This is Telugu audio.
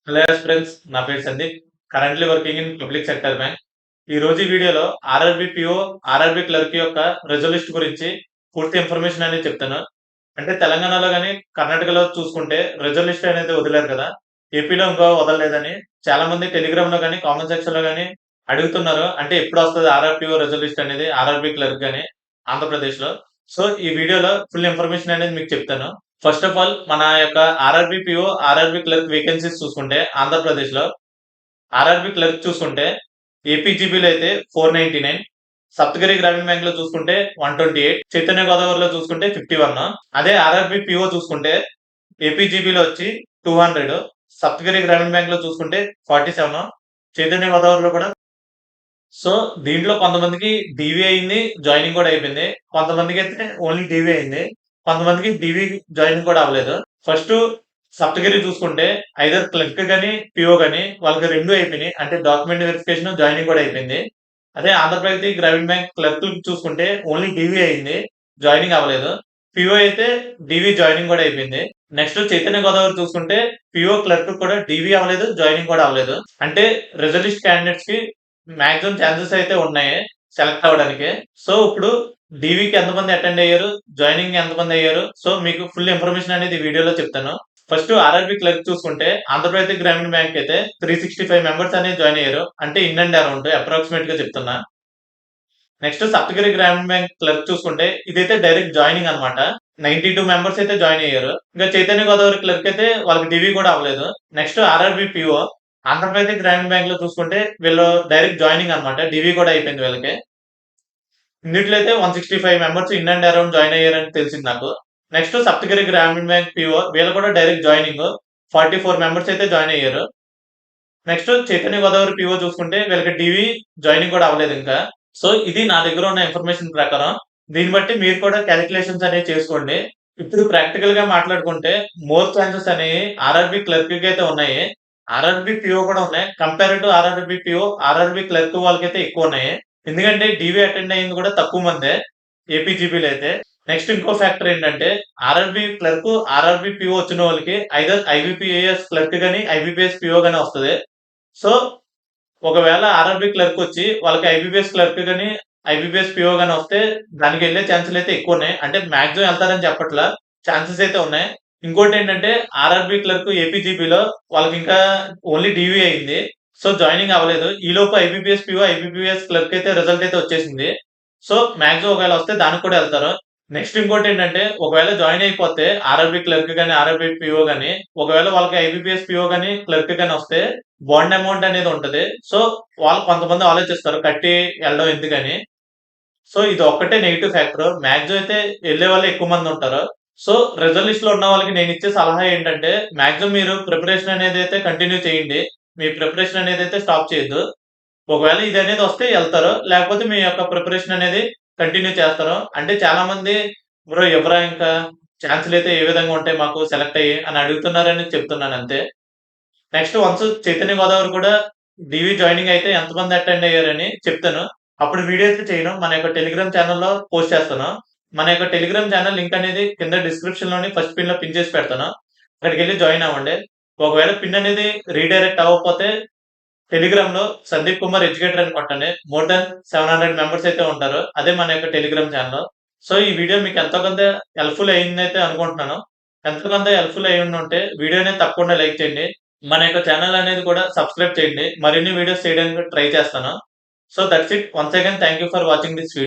హలో ఫ్రెండ్స్, నా పేరు Sandeep. Currently working in public sector bank. ఈ రోజు ఈ వీడియోలో ఆర్ఆర్బీ పిఓ, ఆర్ఆర్బీ క్లర్క్ యొక్క రిజల్యూషన్ గురించి పూర్తి ఇన్ఫర్మేషన్ అనేది చెప్తాను. అంటే తెలంగాణలో గాని, కర్ణాటకలో చూసుకుంటే రిజల్యూషన్ అనేది వదిలారు కదా! ఏపీలో ఇంకా వదలలేదని చాలా మంది టెలిగ్రామ్‌లో గాని, కామెంట్ సెక్షన్‌లో గాని అడుగుతున్నారు. అంటే ఎప్పుడొస్తది ఆర్ఆర్‌పీఓ రిజల్యూషన్ అనేది, ఆర్ఆర్బీ క్లర్క్ గాని ఆంధ్రప్రదేశ్‌లో. సో, ఈ వీడియోలో ఫుల్ ఇన్ఫర్మేషన్ అనేది మీకు చెప్తాను. ఫస్ట్ ఆఫ్ ఆల్ మన యొక్క RRB PO, RRB clerk vacancies చూసుకుంటే ఆంధ్రప్రదేశ్‌లో ఆర్ఆర్‌బీ క్లర్క్ చూసుకుంటే ఏపీజీబీలో అయితే 499, సప్తగిరి గ్రామీణ బ్యాంక్‌లో చూసుకుంటే 128, చైతన్య గోదావరిలో చూసుకుంటే 51. అదే ఆర్ఆర్‌బీ పీఓ చూసుకుంటే ఏపీజీబీలో వచ్చి 200, సప్తగిరి గ్రామీణ బ్యాంక్‌లో చూసుకుంటే 47, చైతన్య గోదావరిలో కూడా. సో, దీంట్లో కొంతమందికి డీవీ అయింది. జాయినింగ్ కూడా అయిపోయింది. కొంతమందికైతే ఓన్లీ డీవీ అయింది. కొంతమందికి డీవీ జాయినింగ్ కూడా అవ్వలేదు. ఫస్ట్ సప్తగిరి చూసుకుంటే ఐదర్ క్లర్క్ గాని, పీఓ గాని వాళ్ళకి 2 అయిపోయినాయి. అంటే డాక్యుమెంట్ వెరిఫికేషన్, జాయినింగ్ కూడా అయిపోయింది. అదే ఆంధ్రప్రదేశ్ గ్రామీణ బ్యాంక్ క్లర్క్‌లకి చూసుకుంటే ఓన్లీ డీవీ అయింది. జాయినింగ్ అవ్వలేదు. పీఓ అయితే డీవీ జాయినింగ్ కూడా అయిపోయింది. నెక్స్ట్ చైతన్య గోదావరి చూసుకుంటే పీఓ క్లర్క్ కూడా డీవీ అవ్వలేదు. జాయినింగ్ కూడా అవ్వలేదు. అంటే రిజర్విస్ట్ క్యాండిడేట్స్‌కి మాక్సిమం ఛాన్సెస్ అయితే ఉన్నాయి సెలెక్ట్ అవ్వడానికి. సో, ఇప్పుడు డీవీకి ఎంతమంది అటెండ్ అయ్యారు? జాయినింగ్ ఎంతమంది అయ్యారు? సో, మీకు ఫుల్ ఇన్ఫర్మేషన్ అనేది ఈ వీడియోలో చెప్తాను. ఫస్ట్ ఆర్ఆర్‌బీ క్లర్క్ చూసుకుంటే ఆంధ్రప్రదేశ్ గ్రామీణ బ్యాంక్ అయితే 365 మెంబర్స్ అనేది జాయిన్ అయ్యారు. అంటే ఇన్ అండ్ అరౌండ్ అప్రాక్సిమేట్‌గా చెప్తున్నా. నెక్స్ట్ సప్తగిరి గ్రామీణ బ్యాంక్ క్లర్క్ చూసుకుంటే ఇదైతే డైరెక్ట్ జాయినింగ్ అన్నమాట. 92 మెంబర్స్ అయితే జాయిన్ అయ్యారు. ఇంకా చైతన్య గోదావరి క్లర్క్ అయితే వాళ్ళకి డివి కూడా అవ్వలేదు. నెక్స్ట్ ఆర్ఆర్‌బీ పీఓ ఆంధ్రప్రదేశ్ గ్రామీణ బ్యాంక్ లో చూసుకుంటే వీళ్ళు డైరెక్ట్ జాయినింగ్ అన్నమాట. డివి కూడా అయిపోయింది వీళ్ళకి. ఇందులో అయితే 165 members in and around join అయ్యారని తెలిసింది నాకు. నెక్స్ట్ సప్తగిరి గ్రామీణ బ్యాంక్ పీఓ వీళ్ళు కూడా డైరెక్ట్ జాయినింగ్ 44 మెంబర్స్ అయితే జాయిన్ అయ్యారు. నెక్స్ట్ చైతన్య గోదావరి పీఓ చూసుకుంటే వీళ్ళకి డివి జాయినింగ్ కూడా అవ్వలేదు ఇంకా. సో, ఇది నా దగ్గర ఉన్న ఇన్ఫర్మేషన్ ప్రకారం. దీన్ని బట్టి మీరు కూడా కాలిక్యులేషన్స్ అనేవి చేసుకోండి. ఇప్పుడు ప్రాక్టికల్ గా మాట్లాడుకుంటే మోర్ ఛాన్సెస్ అనేవి ఆర్ఆర్‌బీ క్లర్క్ కి అయితే ఉన్నాయి. ఆర్ఆర్‌బీ పీఓ కూడా ఉన్నాయి. Compare to RRB PO, RRB clerk వాళ్ళకైతే ఎక్కువ ఉన్నాయి. ఎందుకంటే డీవీ అటెండ్ అయింది కూడా తక్కువ మందే ఏపీజీబీలో అయితే. నెక్స్ట్ ఇంకో ఫ్యాక్టర్ ఏంటంటే ఆర్ఆర్‌బీ క్లర్క్, ఆర్ఆర్‌బీ పీఓ వచ్చిన వాళ్ళకి ఐదర్ ఐబీపీఎస్ క్లర్క్ గాని, ఐబీపీఎస్ పీఓ గాని వస్తది. సో, ఒకవేళ ఆర్ఆర్‌బీ క్లర్క్ వచ్చి వాళ్ళకి ఐబీపీఎస్ క్లర్క్ గాని, ఐబీపీఎస్ పీఓ గాని వస్తే దానికెళ్ళే ఛాన్సులు అయితే ఎక్కువున్నాయి. అంటే మాక్సిమం ఎళ్తారని చెప్పట్లా. ఛాన్సెస్ అయితే ఉన్నాయి. ఇంకోటేంటంటే ఆర్ఆర్‌బీ క్లర్క్ ఏపీజీబీలో వాళ్ళకింకా ఓన్లీ డీవీ అయింది. సో, జాయినింగ్ అవ్వలేదు. ఈలోపు ఐబీపీఎస్ పీఓ, ఐబీపీఎస్ క్లర్క్ అయితే రిజల్ట్ అయితే వచ్చేసింది. సో, మాక్సిమం ఒకవేళ వస్తే దానికి కూడా ఎళ్తారు. నెక్స్ట్ ఇంకోటేంటంటే ఒకవేళ జాయిన్ అయిపోతే ఆర్ఆర్‌బీ క్లర్క్ గాని, ఆర్ఆర్‌బీ పీఓ గాని ఒకవేళ వాళ్ళకి ఐబీపీఎస్ పీఓ గాని, క్లర్క్ గాని వస్తే బాండ్ అమౌంట్ అనేది ఉంటది. సో, వాళ్ళు కొంతమంది ఆలోచిస్తారు కట్టి ఎళ్ళడం ఎందుకని. సో, ఇది ఒక్కటే నెగెటివ్ ఫ్యాక్టర్. మాక్సిమం అయితే ఎళ్ళేవాళ్ళే ఎక్కువ మంది ఉంటారు. సో, రిజర్వ్ ఉన్న వాళ్ళకి నేనిచ్చే సలహా ఏంటంటే మాక్సిమం మీరు ప్రిపరేషన్ అనేదైతే కంటిన్యూ చేయండి. మీ ప్రిపరేషన్ అనేదైతే స్టాప్ చేయొద్దు. ఒకవేళ ఇదనేది వస్తే ఎళ్తారు. లేకపోతే మీ యొక్క ప్రిపరేషన్ అనేది కంటిన్యూ చేస్తారు. అంటే చాలా మంది బ్రో ఇవ్వరా ఇంకా ఛాన్సులయితే ఏ విధంగా ఉంటాయి మాకు సెలెక్ట్ అయ్యి అని అడుగుతున్నారని చెప్తున్నానంతే. నెక్స్ట్ వన్స్ చైతన్య గోదావరి కూడా డీవీ జాయినింగ్ అయితే ఎంతమంది అటెండ్ అయ్యారని చెప్తాను. అప్పుడు వీడియో అయితే చేయను. మన యొక్క టెలిగ్రామ్ ఛానెల్‌లో పోస్ట్ చేస్తాను. మన యొక్క టెలిగ్రామ్ ఛానెల్ లింక్ అనేది కింద డిస్క్రిప్షన్‌లోని ఫస్ట్ పిన్‌లో పిన్ చేసి పెడతాను. అక్కడికెళ్లి జాయిన్ అవ్వండి. ఒకవేళ పిన్ అనేది రీడైరెక్ట్ అవ్వకపోతే టెలిగ్రామ్‌లో సందీప్ కుమార్ ఎడ్యుకేటర్ అని కొట్టండి. మోర్ థాన్ 700 మెంబర్స్ అయితే ఉంటారు. అదే మన యొక్క టెలిగ్రామ్ ఛానెల్. సో, ఈ వీడియో మీకు ఎంతో కొంత హెల్ప్‌ఫుల్ అయిందైతే అనుకుంటున్నాను. ఎంతో కొంత హెల్ప్‌ఫుల్ అయ్యుండుంటే వీడియోని తప్పకుండా లైక్ చేయండి. మన యొక్క ఛానెల్ అనేది కూడా సబ్స్క్రైబ్ చేయండి. మరిన్ని వీడియోస్ చేయడానికి ట్రై చేస్తాను. So, that's it. Once again thank you for watching this video.